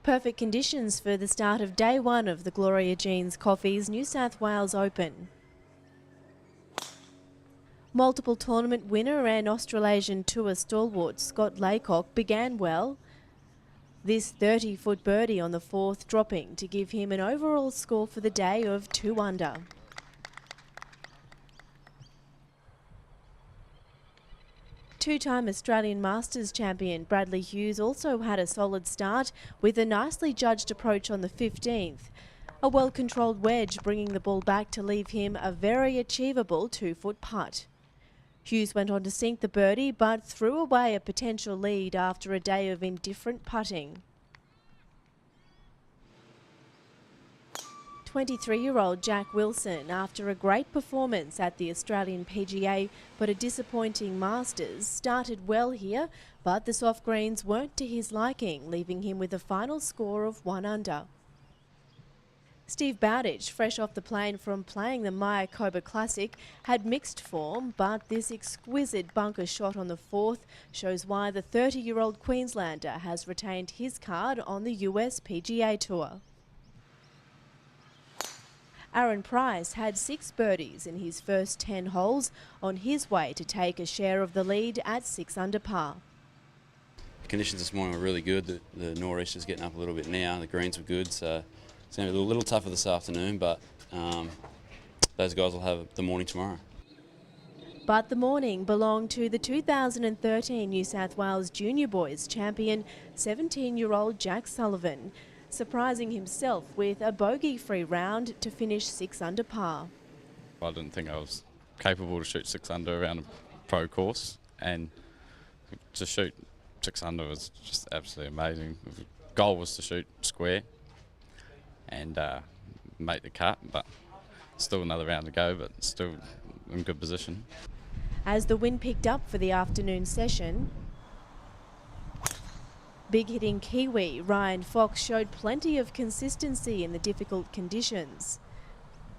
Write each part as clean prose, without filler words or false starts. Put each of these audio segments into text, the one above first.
Perfect conditions for the start of day one of the Gloria Jeans Coffee's New South Wales Open. Multiple tournament winner and Australasian Tour stalwart Scott Laycock began well. This 30-foot birdie on the fourth dropping to give him an overall score for the day of 2 under. Two-time Australian Masters champion Bradley Hughes also had a solid start with a nicely judged approach on the 15th. A well-controlled wedge bringing the ball back to leave him a very achievable 2-foot putt. Hughes went on to sink the birdie but threw away a potential lead after a day of indifferent putting. 23-year-old Jack Wilson, after a great performance at the Australian PGA but a disappointing Masters, started well here, but the soft greens weren't to his liking, leaving him with a final score of 1 under. Steve Bowditch, fresh off the plane from playing the Mayakoba Classic, had mixed form, but this exquisite bunker shot on the fourth shows why the 30-year-old Queenslander has retained his card on the US PGA Tour. Aaron Price had 6 birdies in his first 10 holes on his way to take a share of the lead at 6 under par. The conditions this morning were really good. The nor'easter's getting up a little bit now. The greens were good, so it's going to be a little tougher this afternoon, but those guys will have the morning tomorrow. But the morning belonged to the 2013 New South Wales Junior Boys champion, 17-year-old Jack Sullivan, surprising himself with a bogey-free round to finish 6 under par. I didn't think I was capable to shoot 6 under around a pro course, and to shoot 6 under was just absolutely amazing. The goal was to shoot square and make the cut, but still another round to go, but still in good position. As the wind picked up for the afternoon session, big-hitting Kiwi Ryan Fox showed plenty of consistency in the difficult conditions.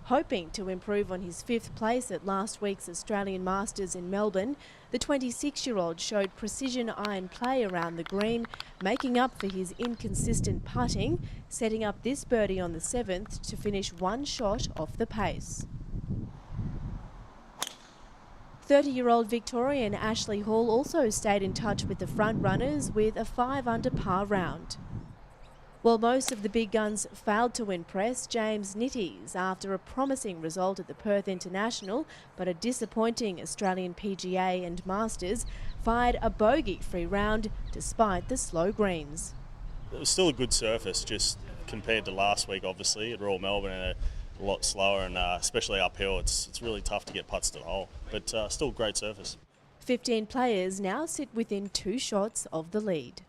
Hoping to improve on his 5th place at last week's Australian Masters in Melbourne, the 26-year-old showed precision iron play around the green, making up for his inconsistent putting, setting up this birdie on the 7th to finish 1 shot off the pace. 30-year-old Victorian Ashley Hall also stayed in touch with the front runners with a 5 under par round. While most of the big guns failed to impress, James Nitties, after a promising result at the Perth International but a disappointing Australian PGA and Masters, fired a bogey-free round despite the slow greens. It was still a good surface, just compared to last week, obviously, at Royal Melbourne, and a lot slower, and especially uphill, it's really tough to get putts to the hole, but still great surface. 15 players now sit within 2 shots of the lead.